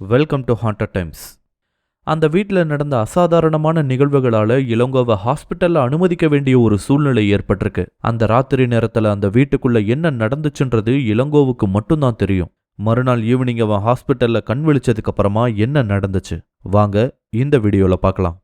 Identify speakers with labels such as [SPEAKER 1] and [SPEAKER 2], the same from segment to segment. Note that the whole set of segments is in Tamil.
[SPEAKER 1] Welcome to haunted times. அந்த வீட்டில் நடந்த அசாதாரணமான நிகழ்வுகளால இளங்கோவை ஹாஸ்பிட்டல்ல அனுமதிக்க வேண்டிய ஒரு சூழ்நிலை ஏற்பட்டிருக்கு. அந்த ராத்திரி நேரத்துல அந்த வீட்டுக்குள்ள என்ன நடந்துச்சுன்றது இளங்கோவுக்கு மட்டும்தான் தெரியும். மறுநாள் ஈவினிங் அவன் ஹாஸ்பிட்டல்ல கண் விழிச்சதுக்கு அப்புறமா என்ன நடந்துச்சு வாங்க இந்த வீடியோல பார்க்கலாம்.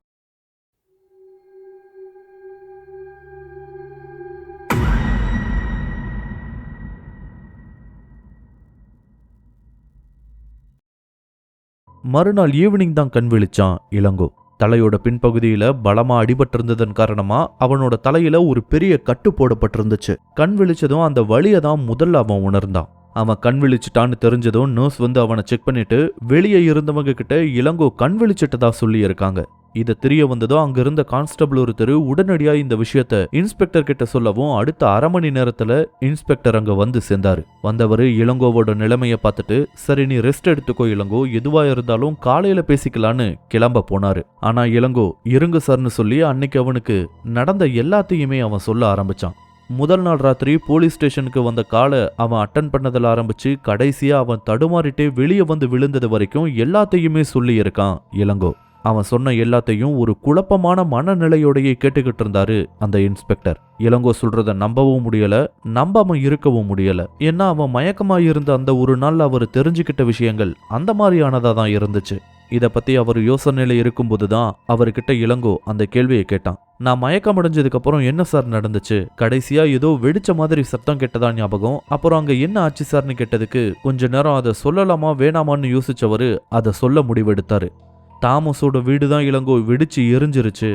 [SPEAKER 1] மறுநாள் ஈவினிங் தான் கண் விழிச்சான் இளங்கோ. தலையோட பின்பகுதியில பலமா அடிபட்டிருந்ததன் காரணமா அவனோட தலையில ஒரு பெரிய கட்டு போடப்பட்டிருந்துச்சு. கண் விழிச்சதும் அந்த வலியை தான் முதல்ல அவன் உணர்ந்தான். அவன் கண் விழிச்சிட்டான்னு தெரிஞ்சதும் நர்ஸ் வந்து அவனை செக் பண்ணிட்டு வெளியே இருந்தவங்க கிட்ட இளங்கோ கண் விழிச்சிட்டதா சொல்லி இருக்காங்க. இதை தெரிய வந்ததும் அங்க இருந்த கான்ஸ்டபிள் ஒருத்தர் உடனடியா இந்த விஷயத்த இன்ஸ்பெக்டர் கிட்ட சொல்லவும் அடுத்த அரை மணி நேரத்துல இன்ஸ்பெக்டர் அங்க வந்து சேர்ந்தாரு. வந்தவரு இளங்கோவோட நிலைமைய பார்த்துட்டு, சரி நீ ரெஸ்ட் எடுத்துக்கோ இளங்கோ, எதுவா இருந்தாலும் காலையில பேசிக்கலான்னு கிளம்ப போனாரு. ஆனா இளங்கோ இருங்க சார்னு சொல்லி அன்னைக்கு அவனுக்கு நடந்த எல்லாத்தையுமே அவன் சொல்ல ஆரம்பிச்சான். முதல் நாள் ராத்திரி போலீஸ் ஸ்டேஷனுக்கு வந்த காலை அவன் அட்டன் பண்ணதில் ஆரம்பிச்சு கடைசியா அவன் தடுமாறிட்டே வெளியே வந்து விழுந்தது வரைக்கும் எல்லாத்தையுமே சொல்லி இருக்கான் இளங்கோ. அவன் சொன்ன எல்லாத்தையும் ஒரு குழப்பமான மனநிலையோடையே கேட்டுக்கிட்டு இருந்தாரு அந்த இன்ஸ்பெக்டர். இளங்கோ சொல்றத நம்பவும் முடியல, நம்பாம இருக்கவும் முடியல. ஏன்னா அவன் மயக்கமா இருந்த அந்த ஒரு நாள் அவர் தெரிஞ்சுக்கிட்ட விஷயங்கள் அந்த மாதிரியானதா தான் இருந்துச்சு. இதை பத்தி அவர் யோசனையில இருக்கும்போதுதான் அவர்கிட்ட இளங்கோ அந்த கேள்வியை கேட்டான். நான் மயக்கம் அடைஞ்சதுக்கு அப்புறம் என்ன சார் நடந்துச்சு? கடைசியா ஏதோ வெடிச்ச மாதிரி சத்தம் கேட்டதா ஞாபகம். அப்புறம் அங்க என்ன ஆச்சு சார்னு கேட்டதுக்கு கொஞ்ச நேரம் அதை சொல்லலாமா வேணாமான்னு யோசிச்சவரு அதை சொல்ல முடிவெடுத்தாரு. தாமஸோட வீடுதான் இளங்கோ வெடிச்சு எரிஞ்சிருச்சு.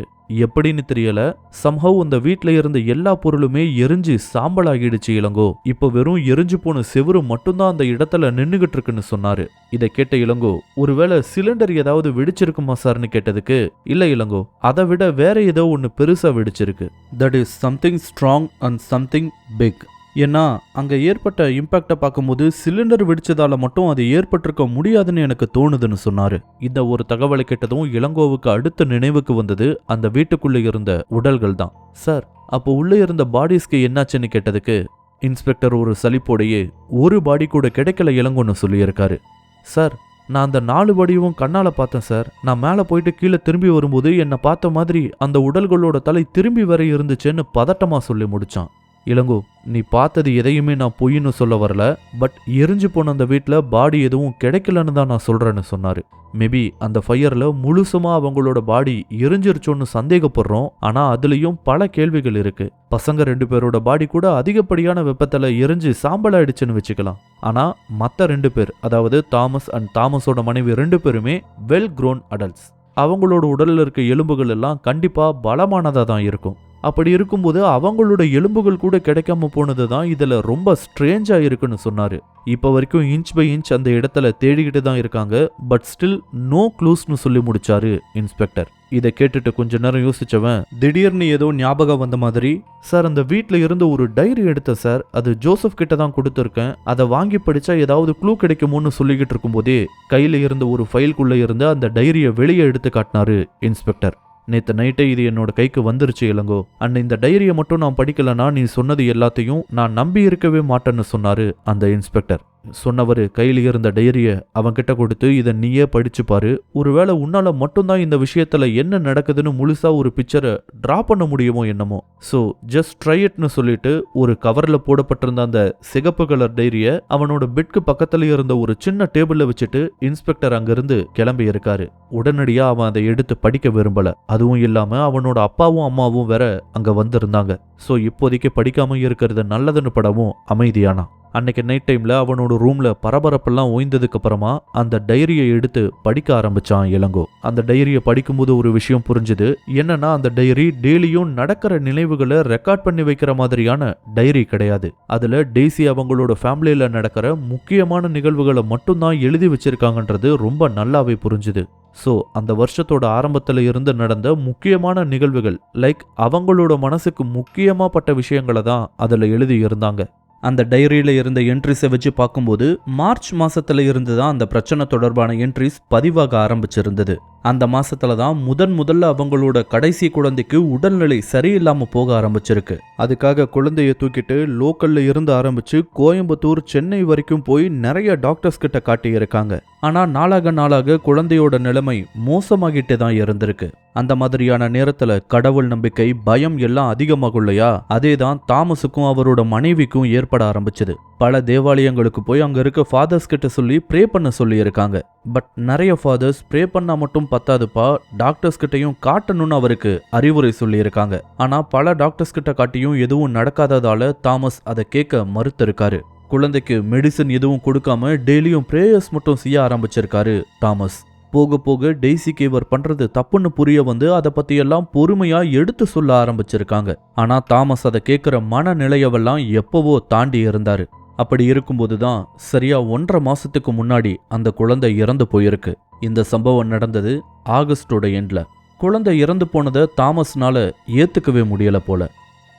[SPEAKER 1] எப்படின்னு தெரியல, சம்ஹவ் அந்த வீட்டுல இருந்த எல்லா பொருளுமே எரிஞ்சு சாம்பலாகிடுச்சு இளங்கோ. இப்போ வெறும் எரிஞ்சு போன செவுரு மட்டும்தான் அந்த இடத்துல நின்னுகிட்டு இருக்குன்னு சொன்னாரு. இதை கேட்ட இளங்கோ, ஒருவேளை சிலிண்டர் ஏதாவது வெடிச்சிருக்குமா சார்னு கேட்டதுக்கு, இல்ல இளங்கோ, அதை விட வேற ஏதோ ஒன்னு பெருசா வெடிச்சிருக்கு. That is something strong and something big. ஏன்னா அங்க ஏற்பட்ட இம்பாக்டை பார்க்கும்போது சிலிண்டர் வெடிச்சதால மட்டும் அது ஏற்பட்டிருக்க முடியாதுன்னு எனக்கு தோணுதுன்னு சொன்னாரு. இந்த ஒரு தகவலை கேட்டதும் இளங்கோவுக்கு அடுத்த நினைவுக்கு வந்தது அந்த வீட்டுக்குள்ள இருந்த உடல்கள் தான். சார், அப்போ உள்ள இருந்த பாடிஸ்க்கு என்னாச்சுன்னு கேட்டதுக்கு இன்ஸ்பெக்டர் ஒரு சலிப்போடையே ஒரு பாடி கூட கிடைக்கல இளங்கோன்னு சொல்லியிருக்காரு. சார், நான் அந்த 4 பாடியும் கண்ணால பார்த்தேன் சார். நான் மேலே போயிட்டு கீழே திரும்பி வரும்போது என்னை பார்த்த மாதிரி அந்த உடல்களோட தலை திரும்பி வர இருந்துச்சுன்னு பதட்டமா சொல்லி முடிச்சான். இளங்கோ, நீ பார்த்தது எதையுமே நான் பொய்ன்னு சொல்ல வரல, பட் எரிஞ்சு போன அந்த வீட்டில் பாடி எதுவும் கிடைக்கலன்னு தான் நான் சொல்றேன்னு சொன்னாரு. மேபி அந்த ஃபயர்ல முழுசுமா அவங்களோட பாடி எரிஞ்சிருச்சோன்னு சந்தேகப்படுறோம். ஆனா அதுலயும் பல கேள்விகள் இருக்கு. பசங்க 2 பேரோட பாடி கூட அதிகப்படியான வெப்பத்துல எரிஞ்சு சாம்பல் ஆயிடுச்சுன்னு வச்சுக்கலாம். ஆனா மத்த 2 பேர், அதாவது தாமஸ் அண்ட் தாமஸோட மனைவி 2 பேருமே வெல் க்ரோன் அடல்ட்ஸ். அவங்களோட உடல்ல இருக்க எலும்புகள் எல்லாம் கண்டிப்பா பலமானதா தான் இருக்கும். அப்படி இருக்கும்போது அவங்களோட எலும்புகள் கூட கிடைக்காம போனது தான் இதுல ரொம்ப ஸ்ட்ரேஞ்சா இருக்குன்னு சொன்னாரு. இப்ப வரைக்கும் இன்ச் பை இன்ச் அந்த இடத்துல தேடிக்கிட்டு தான் இருக்காங்க, பட் ஸ்டில் நோ க்ளூஸ்னு சொல்லி முடிச்சாரு இன்ஸ்பெக்டர். இதை கேட்டுட்டு கொஞ்ச நேரம் யோசிச்சவன் திடீர்னு ஏதோ ஞாபகம் வந்த மாதிரி, சார் அந்த வீட்டில் இருந்து ஒரு டைரி எடுத்தேன் சார், அது ஜோசப் கிட்ட தான் கொடுத்துருக்கேன், அதை வாங்கி படிச்சா ஏதாவது க்ளூ கிடைக்குமோன்னு சொல்லிக்கிட்டு இருக்கும்போதே கையில இருந்த ஒரு ஃபைல்குள்ள இருந்து அந்த டைரியை வெளியே எடுத்து காட்டினாரு இன்ஸ்பெக்டர். நேற்று நைட்டே இது என்னோட கைக்கு வந்துருச்சு இளங்கோ. அண்ட் இந்த டைரியை மட்டும் நான் படிக்கலனா நீ சொன்னது எல்லாத்தையும் நான் நம்பி இருக்கவே மாட்டேன்னு சொன்னாரு அந்த இன்ஸ்பெக்டர். சொன்னவர் கையில் இருந்த டைரியை அவன்கிட்ட கொடுத்து, இதை நீயே படிச்சு பாரு, ஒருவேளை உன்னால மட்டும்தான் இந்த விஷயத்துல என்ன நடக்குதுன்னு முழுசா ஒரு பிக்சரை டிரா பண்ண முடியுமோ என்னமோ. ஸோ ஜஸ்ட் ட்ரை இட்னு சொல்லிட்டு ஒரு கவர்ல போடப்பட்டிருந்த அந்த சிகப்பு கலர் டைரியை அவனோட பெட்க்கு பக்கத்துல இருந்த ஒரு சின்ன டேபிள்ல வச்சுட்டு இன்ஸ்பெக்டர் அங்கிருந்து கிளம்பி இருக்காரு. உடனடியா அவன் அதை எடுத்து படிக்க விரும்பல. அதுவும் இல்லாம அவனோட அப்பாவும் அம்மாவும் வேற அங்க வந்திருந்தாங்க. ஸோ இப்போதைக்கு படிக்காம இருக்கிறது நல்லதுன்னு படவும் அமைதியானா. அன்னைக்கு நைட் டைம்ல அவனோட ரூம்ல பரபரப்பெல்லாம் ஓய்ந்ததுக்கு அப்புறமா அந்த டைரியை எடுத்து படிக்க ஆரம்பிச்சான் இளங்கோ. அந்த டைரியை படிக்கும்போது ஒரு விஷயம் புரிஞ்சுது. என்னன்னா அந்த டைரி டெய்லியும் நடக்கிற நினைவுகளை ரெக்கார்ட் பண்ணி வைக்கிற மாதிரியான டைரி கிடையாது. அதுல டெய்ஸி அவங்களோட ஃபேமிலியில நடக்கிற முக்கியமான நிகழ்வுகளை மட்டும்தான் எழுதி வச்சிருக்காங்கன்றது ரொம்ப நல்லாவே புரிஞ்சுது. ஸோ அந்த வருஷத்தோட ஆரம்பத்துல இருந்து நடந்த முக்கியமான நிகழ்வுகள், லைக் அவங்களோட மனசுக்கு முக்கியமா பட்ட விஷயங்களை தான் அதுல எழுதி இருந்தாங்க. அந்த டைரியில இருந்த என்ட்ரிஸை வச்சு பார்க்கும்போது மார்ச் மாசத்துல இருந்து தான் அந்த பிரச்சனை தொடர்பான என்ட்ரிஸ் பதிவாக ஆரம்பிச்சிருந்தது. அந்த மாசத்துல தான் முதல்ல அவங்களோட கடைசி குழந்தைக்கு உடல்நிலை சரியில்லாம போக ஆரம்பிச்சிருக்கு. அதுக்காக குழந்தைய தூக்கிட்டு லோக்கல்ல இருந்து ஆரம்பிச்சு கோயம்புத்தூர், சென்னை வரைக்கும் போய் நிறைய டாக்டர்ஸ் கிட்ட காட்டியிருக்காங்க. ஆனா நாளாக குழந்தையோட நிலைமை மோசமாகிட்டே தான் இருந்திருக்கு. அந்த மாதிரியான நேரத்துல கடவுள் நம்பிக்கை, பயம் எல்லாம் அதிகமாகும் இல்லையா? அதேதான் தாமஸுக்கும் அவரோட மனைவிக்கும் ஏற்பட ஆரம்பிச்சது. பல தேவாலயங்களுக்கு போய் அங்க இருக்க ஃபாதர்ஸ் கிட்ட சொல்லி ப்ரே பண்ண சொல்லி இருக்காங்க. பட் நிறைய ஃபாதர்ஸ் ப்ரே பண்ணா மட்டும் பத்தாதுப்பா, டாக்டர்ஸ் கிட்டையும் காட்டணும்னு அவருக்கு அறிவுரை சொல்லி இருக்காங்க. ஆனா பல டாக்டர்ஸ் கிட்ட காட்டியும் எதுவும் நடக்காததால தாமஸ் அதை கேட்க மறுத்திருக்காரு. குழந்தைக்கு மெடிசன் எதுவும் கொடுக்காம டெய்லியும் பிரேயர்ஸ் மட்டும் செய்ய ஆரம்பிச்சிருக்காரு தாமஸ். போக போக டெய்ஸிக்கு இவர் பண்றது தப்புன்னு புரிய வந்து அதை பத்தியெல்லாம் பொறுமையா எடுத்து சொல்ல ஆரம்பிச்சிருக்காங்க. ஆனா தாமஸ் அதை கேட்கிற மனநிலையவெல்லாம் எப்பவோ தாண்டி இருந்தாரு. அப்படி இருக்கும்போதுதான் சரியா 1.5 மாசத்துக்கு முன்னாடி அந்த குழந்தை இறந்து போயிருக்கு. இந்த சம்பவம் நடந்தது ஆகஸ்டோட எண்ட்ல. குழந்தை இறந்து போனதை தாமஸ்னால ஏத்துக்கவே முடியல போல.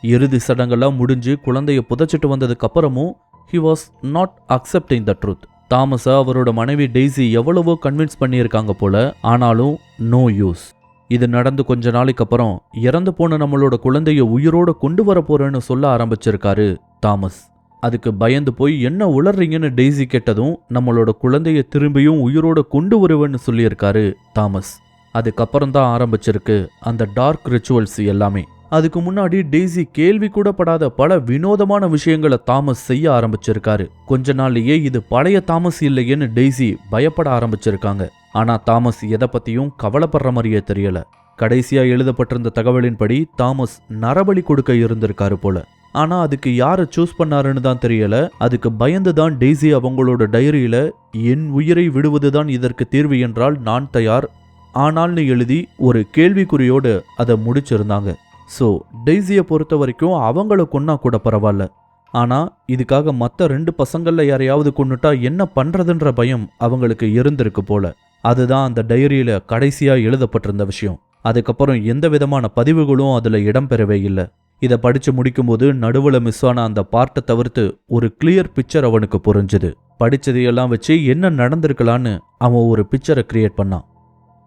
[SPEAKER 1] இறுதி சடங்கெல்லாம் முடிஞ்சு குழந்தைய புதைச்சிட்டு வந்ததுக்கு அப்புறமும் he was not accepting the truth. தாமஸ அவரோட மனைவி டெய்ஸி எவ்வளவோ கன்வின்ஸ் பண்ணியிருக்காங்க போல, ஆனாலும் நோ யூஸ். இது நடந்து கொஞ்ச நாளைக்கு அப்புறம் இறந்து போன நம்மளோட குழந்தைய உயிரோட கொண்டு வர போறேன்னு சொல்ல ஆரம்பிச்சிருக்காரு தாமஸ். அதுக்கு பயந்து போய் என்ன உளறீங்கன்னு டெய்ஸி கேட்டதும் நம்மளோட குழந்தைய திரும்பியும் உயிரோட கொண்டு வருவேன்னு சொல்லியிருக்காரு தாமஸ். அதுக்கப்புறம் தான் ஆரம்பிச்சிருக்கு அந்த டார்க் ரிச்சுவல்ஸ் எல்லாமே. அதுக்கு முன்னாடி டெய்ஸி கேள்வி கூட படாத பல வினோதமான விஷயங்களை தாமஸ் செய்ய ஆரம்பிச்சிருக்காரு. கொஞ்ச நாள்லயே இது பழைய தாமஸ் இல்லையேன்னு டெய்ஸி பயப்பட ஆரம்பிச்சிருக்காங்க. ஆனா தாமஸ் எதை பத்தியும் கவலைப்படுற மாதிரியே தெரியல. கடைசியா எழுதப்பட்டிருந்த தகவலின்படி தாமஸ் நரபலி கொடுக்க இருந்திருக்காரு போல. ஆனா அதுக்கு யாரை சூஸ் பண்ணாருன்னு தான் தெரியல. அதுக்கு பயந்து தான் டெய்ஸி அவங்களோட டைரியில என் உயிரை விடுவதுதான் இதற்கு தீர்வு என்றால் நான் தயார், ஆனால்னு எழுதி ஒரு கேள்விக்குறியோடு அதை முடிச்சிருந்தாங்க. ஸோ டெய்ஸியை பொறுத்த வரைக்கும் அவங்கள கொன்னா கூட பரவாயில்ல. ஆனா இதுக்காக மற்ற 2 பசங்கள்ல யாரையாவது கொன்னுட்டா என்ன பண்றதுன்ற பயம் அவங்களுக்கு இருந்திருக்கு போல. அதுதான் அந்த டைரியில கடைசியா எழுதப்பட்டிருந்த விஷயம். அதுக்கப்புறம் எந்த விதமான பதிவுகளும் அதுல இடம்பெறவே இல்லை. இதை படிச்சு முடிக்கும்போது நடுவுல மிஸ் ஆன அந்த பார்ட்டை தவிர்த்து ஒரு கிளியர் பிக்சர் அவனுக்கு புரிஞ்சுது. படிச்சதையெல்லாம் வச்சு என்ன நடந்திருக்கலான்னு அவன் ஒரு பிக்சரை கிரியேட் பண்ணான்.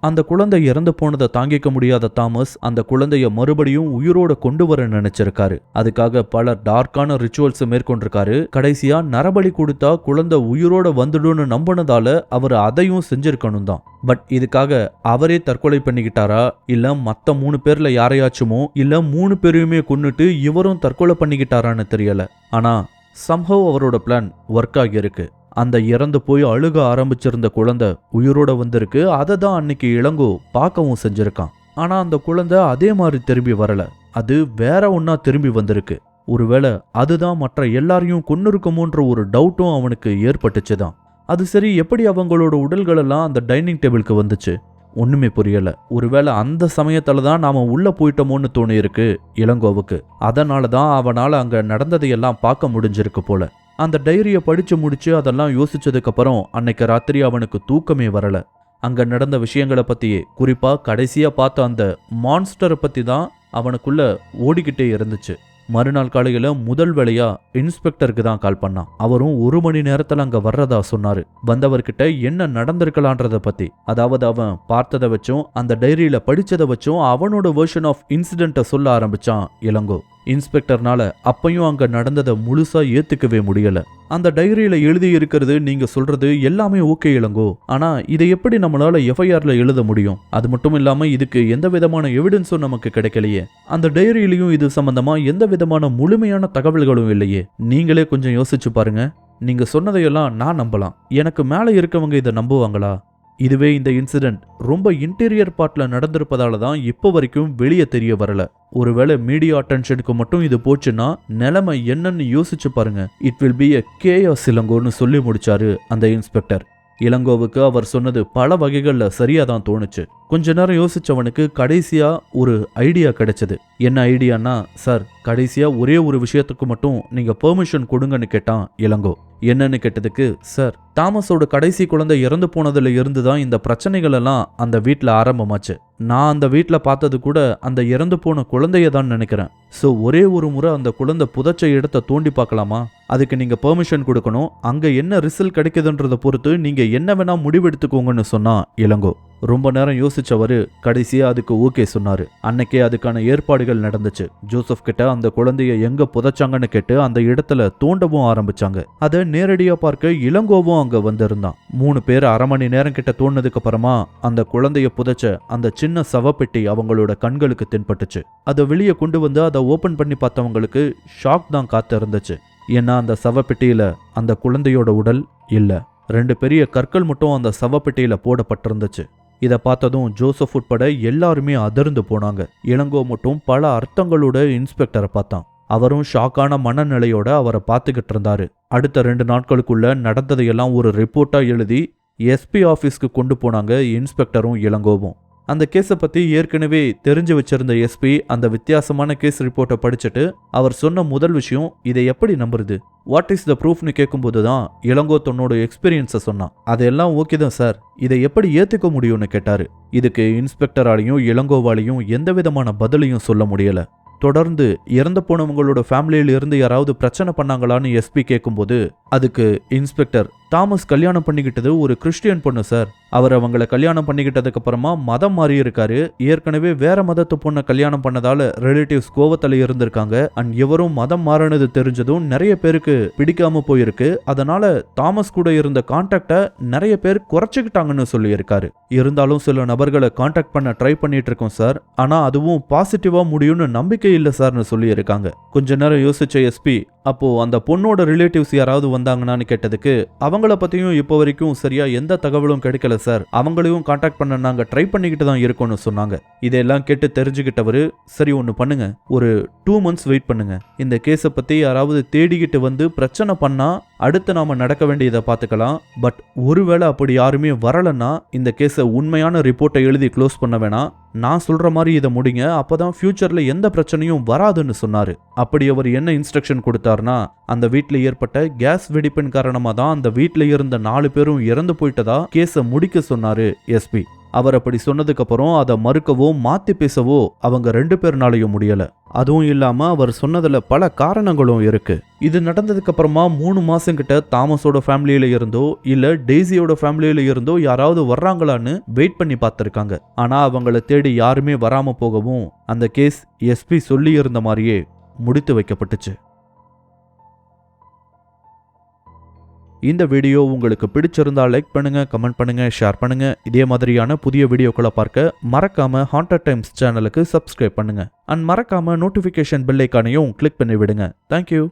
[SPEAKER 1] அந்த குழந்தை இறந்து போனதை தாங்கிக்க முடியாத தாமஸ் அந்த குழந்தைய மறுபடியும் உயிரோட கொண்டு வர நினைச்சிருக்காரு. அதுக்காக பல டார்க்கான ரிச்சுவல்ஸ் மேற்கொண்டிருக்காரு. கடைசியா நரபலி கொடுத்தா குழந்தை உயிரோட வந்துடும்னு நம்பினதால அவர் அதையும் செஞ்சிருக்கணும் தான். பட் இதுக்காக அவரே தற்கொலை பண்ணிக்கிட்டாரா, இல்ல மத்த 3 பேர்ல யாரையாச்சுமோ, இல்ல 3 பேரையுமே கொன்னுட்டு இவரும் தற்கொலை பண்ணிக்கிட்டாரான்னு தெரியல. ஆனா சம்ஹவ் அவரோட பிளான் ஒர்க் ஆகியிருக்கு. அந்த இறந்து போய் அழுக ஆரம்பிச்சிருந்த குழந்தை உயிரோட வந்திருக்கு. அதை தான் அன்னைக்கு இளங்கோ பார்க்கவும் செஞ்சிருக்கான். ஆனா அந்த குழந்தை அதே மாதிரி திரும்பி வரல. அது வேற ஒன்னா திரும்பி வந்திருக்கு. ஒருவேளை அதுதான் மற்ற எல்லாரையும் கொன்னிருக்குமோன்ற ஒரு டவுட்டும் அவனுக்கு ஏற்பட்டுச்சுதான். அது சரி, எப்படி அவங்களோட உடல்கள் எல்லாம் அந்த டைனிங் டேபிளுக்கு வந்துச்சு? ஒண்ணுமே புரியல. ஒருவேளை அந்த சமயத்துல தான் நாம உள்ள போயிட்டோமோன்னு தோணி இருக்கு இளங்கோவுக்கு. அதனாலதான் அவனால அங்க நடந்ததையெல்லாம் பார்க்க முடிஞ்சிருக்கு போல. அந்த டைரியை படிச்சு முடிச்சு அதெல்லாம் யோசிச்சதுக்கு அப்புறம் அன்னைக்கு ராத்திரி அவனுக்கு தூக்கமே வரல. அங்க நடந்த விஷயங்களை பத்தியே, குறிப்பா கடைசியா பார்த்த அந்த மான்ஸ்டரை பத்தி தான் அவனுக்குள்ள ஓடிக்கிட்டே இருந்துச்சு. மறுநாள் காலையில முதல் வேளையா இன்ஸ்பெக்டருக்கு தான் கால் பண்ணான். அவரும் 1 மணி நேரத்துல அங்க வர்றதா சொன்னாரு. வந்தவர்கிட்ட என்ன நடந்திருக்கலான்றத பத்தி, அதாவது அவன் பார்த்ததை வச்சும் அந்த டைரியில படிச்சதை வச்சும் அவனோட வெர்ஷன் ஆஃப் இன்சிடென்ட்டை சொல்ல ஆரம்பிச்சான் இளங்கோ. இன்ஸ்பெக்டர்னால அப்பையும் அங்க நடந்ததை முழுசா ஏத்துக்கவே முடியல. அந்த டைரியில எழுதி இருக்கிறது நீங்க சொல்றது எல்லாமே ஓகே இளங்கோ, ஆனா இதை எப்படி நம்மளால எஃப்ஐஆர்ல எழுத முடியும்? அது மட்டும் இல்லாம இதுக்கு எந்த விதமான எவிடன்ஸும் நமக்கு கிடைக்கலையே. அந்த டைரியிலையும் இது சம்பந்தமா எந்த விதமான முழுமையான தகவல்களும் இல்லையே. நீங்களே கொஞ்சம் யோசிச்சு பாருங்க. நீங்க சொன்னதையெல்லாம் நான் நம்பலாம், எனக்கு மேல இருக்கவங்க இதை நம்புவாங்களா? இதுவே இந்த இன்சிடென்ட் ரொம்ப இன்டீரியர் பார்ட்ல நடந்திருப்பதால தான் இப்போ வரைக்கும் வெளியே தெரிய வரல. ஒருவேளை மீடியா அட்டென்ஷனுக்கு மட்டும் இது போச்சுன்னா நிலைமை என்னன்னு யோசிச்சு பாருங்க. It will be a chaos இளங்கோன்னு சொல்லி முடிச்சாரு அந்த இன்ஸ்பெக்டர். இளங்கோவுக்கு அவர் சொன்னது பல வகைகள்ல சரியா தான் தோணுச்சு. கொஞ்ச நேரம் யோசிச்சவனுக்கு கடைசியா ஒரு ஐடியா கிடைச்சது. என்ன ஐடியான்னா, சார் கடைசியா ஒரே ஒரு விஷயத்துக்கு மட்டும் நீங்க பெர்மிஷன் கொடுங்கன்னு கேட்டான் இளங்கோ. என்னன்னு கேட்டதுக்கு, சார் தாமஸோட கடைசி குழந்தை இறந்து போனதுல இருந்து தான் இந்த பிரச்சனைகள் எல்லாம் அந்த வீட்டில் ஆரம்பமாச்சு. நான் அந்த வீட்டில் பார்த்தது கூட அந்த இறந்து போன குழந்தைய தான் நினைக்கிறேன். ஸோ ஒரே ஒரு முறை அந்த குழந்தை புதைச்ச இடத்தை தோண்டி பார்க்கலாமா? அதுக்கு நீங்க பெர்மிஷன் கொடுக்கணும். அங்க என்ன ரிசல்ட் கிடைக்குதுன்றதை பொறுத்து நீங்க என்ன வேணா முடிவெடுத்துக்கோங்கன்னு சொன்னா இளங்கோ. ரொம்ப நேரம் யோசிச்சவரு கடைசியா அதுக்கு ஓகே சொன்னாரு. அன்னைக்கே அதுக்கான ஏற்பாடுகள் நடந்துச்சு. ஜோசப் கிட்ட அந்த குழந்தைய எங்க புதைச்சாங்கன்னு கேட்டு அந்த இடத்துல தோண்டவும் ஆரம்பிச்சாங்க. அதை நேரடியா பார்க்க இளங்கோவும் அங்க வந்திருந்தான். 3 பேர் அரை மணி நேரம் கிட்ட தோண்டதுக்கு அப்புறமா அந்த குழந்தைய புதைச்ச அந்த சின்ன சவப்பெட்டி அவங்களோட கண்களுக்கு தென்பட்டுச்சு. அதை வெளியே கொண்டு வந்து அதை ஓபன் பண்ணி பார்த்தவங்களுக்கு ஷாக் தான் காத்து இருந்துச்சு. ஏன்னா அந்த சவப்பெட்டியில அந்த குழந்தையோட உடல் இல்ல. 2 பெரிய கற்கள் மட்டும் அந்த சவப்பெட்டியில போடப்பட்டிருந்துச்சு. இதை பார்த்ததும் ஜோசப் உட்பட எல்லாருமே அதிர்ந்து போனாங்க. இளங்கோ மட்டும் பல அர்த்தங்களோட இன்ஸ்பெக்டரை பார்த்தான். அவரும் ஷாக்கான மனநிலையோட அவரை பார்த்துக்கிட்டு இருந்தாரு. அடுத்த 2 நாட்களுக்குள்ள நடந்ததையெல்லாம் ஒரு ரிப்போர்ட்டா எழுதி எஸ்பி ஆஃபீஸ்க்கு கொண்டு போனாங்க இன்ஸ்பெக்டரும் இளங்கோவும். அந்த கேஸை பத்தி ஏற்கனவே தெரிஞ்சு வச்சிருந்த எஸ்பி அந்த வித்தியாசமான கேஸ் ரிப்போர்ட்டை படிச்சுட்டு அவர் சொன்ன முதல் விஷயம், இதை எப்படி நம்புறது, வாட் இஸ் த ப்ரூஃப்னு கேட்கும்போது தான் இளங்கோ தன்னோட எக்ஸ்பீரியன்ஸை சொன்னான். அதெல்லாம் ஓகே தான் சார், இதை எப்படி ஏத்துக்க முடியும்னு கேட்டாரு. இதுக்கு இன்ஸ்பெக்டராலையும் இளங்கோவாலையும் எந்த விதமான பதிலையும் சொல்ல முடியல. தொடர்ந்து இறந்து போனவங்களோட ஃபேமிலியில இருந்து யாராவது பிரச்சனை பண்ணாங்களான்னு எஸ்பி கேட்கும்போது அதுக்கு இன்ஸ்பெக்டர், தாமஸ் கல்யாணம் பண்ணிக்கிட்டது ஒரு கிறிஸ்டியன் பொண்ணு சார். அவர் அவங்கள கல்யாணம் பண்ணிக்கிட்டதுக்கு அப்புறமா மதம் மாறி இருக்காரு. ஏற்கனவே வேற மதத்து பொண்ணை கல்யாணம் பண்ணதால ரிலேட்டிவ்ஸ் கோவத்துல இருந்திருக்காங்க. அண்ட் இவரும் மதம் மாறினது தெரிஞ்சதும் நிறைய பேருக்கு பிடிக்காம போயிருக்கு. அதனால தாமஸ் கூட இருந்த கான்டாக்ட நிறைய பேர் குறைச்சிக்கிட்டாங்கன்னு சொல்லி இருக்காரு. இருந்தாலும் சில நபர்களை கான்டாக்ட் பண்ண ட்ரை பண்ணிட்டு இருக்கோம் சார், ஆனா அதுவும் பாசிட்டிவா முடியும்னு நம்பிக்கை இல்லை சார்னு சொல்லி இருக்காங்க. கொஞ்ச நேரம் யோசிச்ச எஸ்பி, அப்போ அந்த பொண்ணோட ரிலேட்டிவ்ஸ் யாராவது வந்தாங்கன்னு கேட்டதுக்கு அவங்கள பத்தியும் இப்போ வரைக்கும் சரியா எந்த தகவலும் கிடைக்கல சார், அவங்களையும் கான்டாக்ட் பண்ண நாங்க ட்ரை பண்ணிக்கிட்டு தான் இருக்கோம்னு சொன்னாங்க. இதெல்லாம் கேட்டு தெரிஞ்சுக்கிட்டவரு, சரி ஒன்று பண்ணுங்க, ஒரு 2 months வெயிட் பண்ணுங்க. இந்த கேஸை பத்தி யாராவது தேடிக்கிட்டு வந்து பிரச்சனை பண்ணா அடுத்து நாம நடக்க வேண்டியதை பார்த்துக்கலாம். பட் ஒருவேளை அப்படி யாருமே வரலன்னா இந்த கேஸை உண்மையான ரிப்போர்ட்டை எழுதி க்ளோஸ் பண்ண வேணாம், நான் சொல்ற மாதிரி இதை முடிங்க, அப்பதான் ஃபியூச்சர்ல எந்த பிரச்சனையும் வராதுன்னு சொன்னாரு. அப்படி அவர் என்ன இன்ஸ்ட்ரக்ஷன் கொடுத்தாருன்னா, அந்த வீட்டில் ஏற்பட்ட கேஸ் வெடிப்பின் காரணமா தான் அந்த வீட்டில் இருந்த 4 பேரும் இறந்து போயிட்டதா கேஸை முடிக்க சொன்னாரு எஸ்பி. அவர் அப்படி சொன்னதுக்கு அப்புறம் அதை மறுக்கவோ மாத்தி பேசவோ அவங்க 2 பேர்னாலையும் முடியல. அதுவும் இல்லாம அவர் சொன்னதுல பல காரணங்களும் இருக்கு. இது நடந்ததுக்கு அப்புறமா 3 மாசம் கிட்ட தாமஸோட ஃபேமிலியில இருந்தோ இல்ல டெய்ஸியோட ஃபேமிலியில இருந்தோ யாராவது வர்றாங்களான்னு வெயிட் பண்ணி பார்த்திருக்காங்க. ஆனா அவங்கள தேடி யாருமே வராம போகவும் அந்த கேஸ் எஸ்பி சொல்லி இருந்த மாதிரியே முடித்து வைக்கப்பட்டுச்சு. இந்த வீடியோ உங்களுக்கு பிடிச்சிருந்தா லைக் பண்ணுங்க, கமெண்ட் பண்ணுங்க, ஷேர் பண்ணுங்க. இதே மாதிரியான புதிய வீடியோக்களை பார்க்க மறக்காம ஹாண்டட் டைம்ஸ் சேனலுக்கு சப்ஸ்கிரைப் பண்ணுங்க. அண்ட் மறக்காம நோட்டிஃபிகேஷன் பெல் ஐகானையும் கிளிக் பண்ணி விடுங்க. தேங்க்யூ.